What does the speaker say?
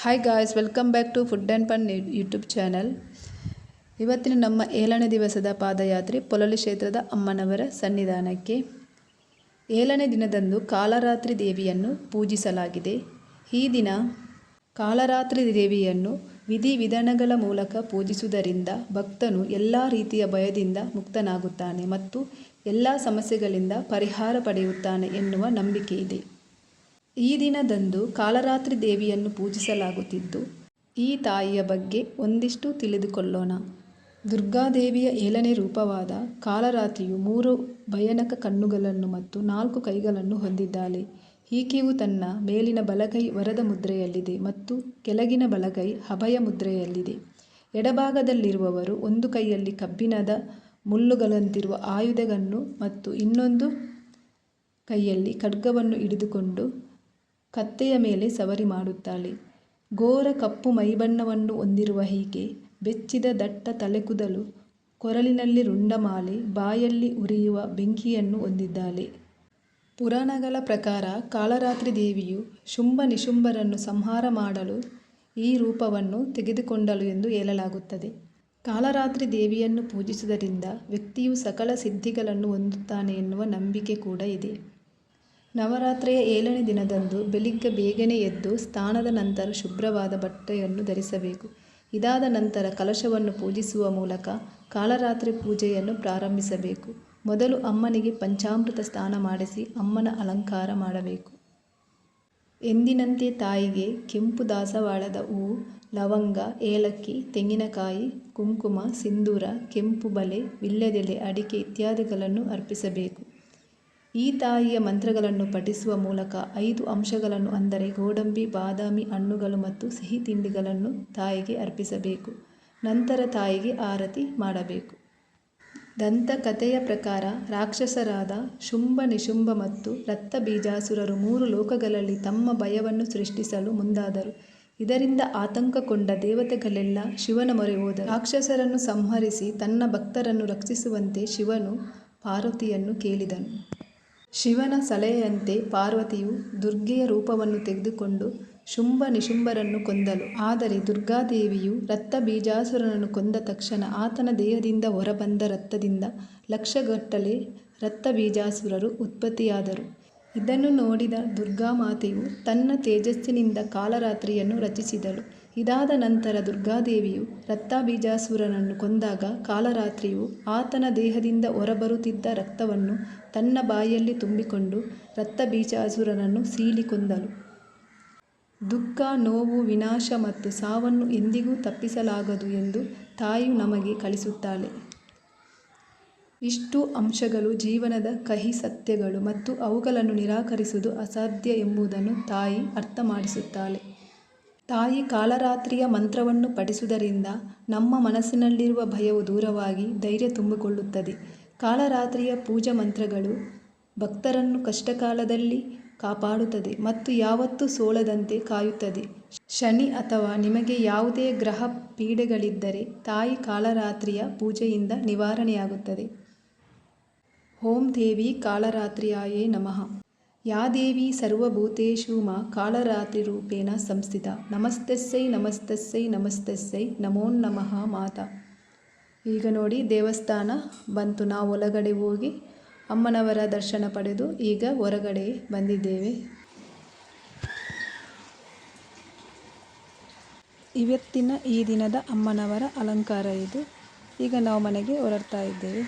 Hi guys, welcome back to food and fun YouTube channel. ಇವತ್ತಿನ ನಮ್ಮ 7ನೇ ದಿವಸದ ಪಾದಯಾತ್ರೆ ಪೊಳಲಿ ಕ್ಷೇತ್ರದ ಅಮ್ಮನವರ ಸನ್ನಿಧಾನಕ್ಕೆ. 7ನೇ ದಿನದಂದು ಕಾಳರಾತ್ರಿ ದೇವಿಯನ್ನು ಪೂಜಿಸಲಾಗಿದೆ. ಈ ದಿನ ಕಾಳರಾತ್ರಿ ದೇವಿಯನ್ನು ವಿಧಿವಿಧಾನಗಳ ಮೂಲಕ ಪೂಜಿಸುವುದರಿಂದ ಭಕ್ತನು ಎಲ್ಲ ರೀತಿಯ ಭಯದಿಂದ ಮುಕ್ತನಾಗುತ್ತಾನೆ ಮತ್ತು ಎಲ್ಲ ಸಮಸ್ಯೆಗಳಿಂದ ಪರಿಹಾರ ಪಡೆಯುತ್ತಾನೆ ಎನ್ನುವ ನಂಬಿಕೆ ಇದೆ. ಈ ದಿನದಂದು ಕಾಳರಾತ್ರಿ ದೇವಿಯನ್ನು ಪೂಜಿಸಲಾಗುತ್ತಿದ್ದು, ಈ ತಾಯಿಯ ಬಗ್ಗೆ ಒಂದಿಷ್ಟು ತಿಳಿದುಕೊಳ್ಳೋಣ. ದುರ್ಗಾದೇವಿಯ 7ನೇ ರೂಪವಾದ ಕಾಳರಾತ್ರಿಯು 3 ಭಯಾನಕ ಕಣ್ಣುಗಳನ್ನು ಮತ್ತು 4 ಕೈಗಳನ್ನು ಹೊಂದಿದ್ದಾಳೆ. ಈಕೆಯು ತನ್ನ ಮೇಲಿನ ಬಲಗೈ ವರದ ಮುದ್ರೆಯಲ್ಲಿದೆ ಮತ್ತು ಕೆಳಗಿನ ಬಲಗೈ ಅಭಯ ಮುದ್ರೆಯಲ್ಲಿದೆ. ಎಡಭಾಗದಲ್ಲಿರುವವರು ಒಂದು ಕೈಯಲ್ಲಿ ಕಬ್ಬಿಣದ ಮುಳ್ಳುಗಳಂತಿರುವ ಆಯುಧವನ್ನು ಮತ್ತು ಇನ್ನೊಂದು ಕೈಯಲ್ಲಿ ಖಡ್ಗವನ್ನು ಹಿಡಿದುಕೊಂಡು ಕತ್ತೆಯ ಮೇಲೆ ಸವಾರಿ ಮಾಡುತ್ತಾಳೆ. ಘೋರ ಕಪ್ಪು ಮೈಬಣ್ಣವನ್ನು ಹೊಂದಿರುವ ಈಕೆ ಬೆಚ್ಚಿದ ದಟ್ಟ ತಲೆಕೂದಲು, ಕೊರಳಿನಲ್ಲಿ ರುಂಡಮಾಲೆ, ಬಾಯಲ್ಲಿ ಉರಿಯುವ ಬೆಂಕಿಯನ್ನು ಹೊಂದಿದ್ದಾಳೆ. ಪುರಾಣಗಳ ಪ್ರಕಾರ ಕಾಳರಾತ್ರಿ ದೇವಿಯು ಶುಂಭ ನಿಶುಂಭರನ್ನು ಸಂಹಾರ ಮಾಡಲು ಈ ರೂಪವನ್ನು ತೆಗೆದುಕೊಂಡಳು ಎಂದು ಹೇಳಲಾಗುತ್ತದೆ. ಕಾಳರಾತ್ರಿ ದೇವಿಯನ್ನು ಪೂಜಿಸುವುದರಿಂದ ವ್ಯಕ್ತಿಯು ಸಕಲ ಸಿದ್ಧಿಗಳನ್ನು ಹೊಂದುತ್ತಾನೆ ಎನ್ನುವ ನಂಬಿಕೆ ಕೂಡ ಇದೆ. ನವರಾತ್ರಿಯ 7ನೇ ದಿನದಂದು ಬೆಳಿಗ್ಗೆ ಬೇಗನೆ ಎದ್ದು ಸ್ನಾನದ ನಂತರ ಶುಭ್ರವಾದ ಬಟ್ಟೆಯನ್ನು ಧರಿಸಬೇಕು. ಇದಾದ ನಂತರ ಕಲಶವನ್ನು ಪೂಜಿಸುವ ಮೂಲಕ ಕಾಳರಾತ್ರಿ ಪೂಜೆಯನ್ನು ಪ್ರಾರಂಭಿಸಬೇಕು. ಮೊದಲು ಅಮ್ಮನಿಗೆ ಪಂಚಾಮೃತ ಸ್ನಾನ ಮಾಡಿಸಿ ಅಮ್ಮನ ಅಲಂಕಾರ ಮಾಡಬೇಕು. ಎಂದಿನಂತೆ ತಾಯಿಗೆ ಕೆಂಪು ದಾಸವಾಳದ ಹೂವು, ಲವಂಗ, ಏಲಕ್ಕಿ, ತೆಂಗಿನಕಾಯಿ, ಕುಂಕುಮ, ಸಿಂಧೂರ, ಕೆಂಪು ಬಳೆ, ವೀಳ್ಯದೆಲೆ, ಅಡಿಕೆ ಇತ್ಯಾದಿಗಳನ್ನು ಅರ್ಪಿಸಬೇಕು. ಈ ತಾಯಿಯ ಮಂತ್ರಗಳನ್ನು ಪಠಿಸುವ ಮೂಲಕ 5 ಅಂಶಗಳನ್ನು ಅಂದರೆ ಗೋಡಂಬಿ, ಬಾದಾಮಿ, ಹಣ್ಣುಗಳು ಮತ್ತು ಸಿಹಿ ತಿಂಡಿಗಳನ್ನು ತಾಯಿಗೆ ಅರ್ಪಿಸಬೇಕು. ನಂತರ ತಾಯಿಗೆ ಆರತಿ ಮಾಡಬೇಕು. ದಂತಕಥೆಯ ಪ್ರಕಾರ ರಾಕ್ಷಸರಾದ ಶುಂಭ, ನಿಶುಂಭ ಮತ್ತು ರಕ್ತಬೀಜಾಸುರರು 3 ಲೋಕಗಳಲ್ಲಿ ತಮ್ಮ ಭಯವನ್ನು ಸೃಷ್ಟಿಸಲು ಮುಂದಾದರು. ಇದರಿಂದ ಆತಂಕಗೊಂಡ ದೇವತೆಗಳೆಲ್ಲ ಶಿವನ ಮೊರೆ ಹೋದರು. ರಾಕ್ಷಸರನ್ನು ಸಂಹರಿಸಿ ತನ್ನ ಭಕ್ತರನ್ನು ರಕ್ಷಿಸುವಂತೆ ಶಿವನು ಪಾರ್ವತಿಯನ್ನು ಕೇಳಿದನು. ಶಿವನ ಸಲಹೆಯಂತೆ ಪಾರ್ವತಿಯು ದುರ್ಗೆಯ ರೂಪವನ್ನು ತೆಗೆದುಕೊಂಡು ಶುಂಭ ನಿಶುಂಭರನ್ನು ಕೊಂದಳು. ಆದರೆ ದುರ್ಗಾದೇವಿಯು ರಕ್ತಬೀಜಾಸುರನನ್ನು ಕೊಂದ ತಕ್ಷಣ ಆತನ ದೇಹದಿಂದ ಹೊರಬಂದ ರಕ್ತದಿಂದ ಲಕ್ಷಗಟ್ಟಲೆ ರಕ್ತಬೀಜಾಸುರರು ಉತ್ಪತ್ತಿಯಾದರು. ಇದನ್ನು ನೋಡಿದ ದುರ್ಗಾಮಾತೆಯು ತನ್ನ ತೇಜಸ್ಸಿನಿಂದ ಕಾಳರಾತ್ರಿಯನ್ನು ರಚಿಸಿದಳು. ಇದಾದ ನಂತರ ದುರ್ಗಾದೇವಿಯು ರಕ್ತಬೀಜಾಸುರನನ್ನು ಕೊಂದಾಗ ಕಾಳರಾತ್ರಿಯು ಆತನ ದೇಹದಿಂದ ಹೊರಬರುತ್ತಿದ್ದ ರಕ್ತವನ್ನು ತನ್ನ ಬಾಯಲ್ಲಿ ತುಂಬಿಕೊಂಡು ರಕ್ತಬೀಜಾಸುರನನ್ನು ಸೀಳಿ ಕೊಂದಳು. ದುಃಖ, ನೋವು, ವಿನಾಶ ಮತ್ತು ಸಾವನ್ನು ಎಂದಿಗೂ ತಪ್ಪಿಸಲಾಗದು ಎಂದು ತಾಯಿಯು ನಮಗೆ ಕಲಿಸುತ್ತಾಳೆ. ಇಷ್ಟು ಅಂಶಗಳು ಜೀವನದ ಕಹಿ ಸತ್ಯಗಳು ಮತ್ತು ಅವುಗಳನ್ನು ನಿರಾಕರಿಸುವುದು ಅಸಾಧ್ಯ ಎಂಬುದನ್ನು ತಾಯಿ ಅರ್ಥ ಮಾಡಿಸುತ್ತಾಳೆ. ತಾಯಿ ಕಾಳರಾತ್ರಿಯ ಮಂತ್ರವನ್ನು ಪಠಿಸುವುದರಿಂದ ನಮ್ಮ ಮನಸ್ಸಿನಲ್ಲಿರುವ ಭಯವು ದೂರವಾಗಿ ಧೈರ್ಯ ತುಂಬಿಕೊಳ್ಳುತ್ತದೆ. ಕಾಳರಾತ್ರಿಯ ಪೂಜಾ ಮಂತ್ರಗಳು ಭಕ್ತರನ್ನು ಕಷ್ಟಕಾಲದಲ್ಲಿ ಕಾಪಾಡುತ್ತದೆ ಮತ್ತು ಯಾವತ್ತೂ ಸೋಲದಂತೆ ಕಾಯುತ್ತದೆ. ಶನಿ ಅಥವಾ ನಿಮಗೆ ಯಾವುದೇ ಗ್ರಹ ಪೀಡೆಗಳಿದ್ದರೆ ತಾಯಿ ಕಾಳರಾತ್ರಿಯ ಪೂಜೆಯಿಂದ ನಿವಾರಣೆಯಾಗುತ್ತದೆ. ಓಂ ದೇವಿ ಕಾಳರಾತ್ರ್ಯಾಯೇ ನಮಃ. ಯಾ ದೇವಿ ಸರ್ವಭೂತೇಷು ಮಾ ಕಾಳರಾತ್ರಿರೂಪೇಣ ಸಂಸ್ಥಿತ. ನಮಸ್ತಸ್ಸೈ ನಮಸ್ತಸ್ಸೈ ನಮಸ್ತಸ್ಸೈ ನಮೋ ನಮಃ ಮಾತಾ. ಈಗ ನೋಡಿ ದೇವಸ್ಥಾನ ಬಂತು. ನಾವು ಒಳಗಡೆ ಹೋಗಿ ಅಮ್ಮನವರ ದರ್ಶನ ಪಡೆದು ಈಗ ಹೊರಗಡೆ ಬಂದಿದ್ದೇವೆ. ಇವತ್ತಿನ ಈ ದಿನದ ಅಮ್ಮನವರ ಅಲಂಕಾರ ಇದು. ಈಗ ನಾವು ಮನೆಗೆ ಹೊರಡ್ತಾ ಇದ್ದೇವೆ.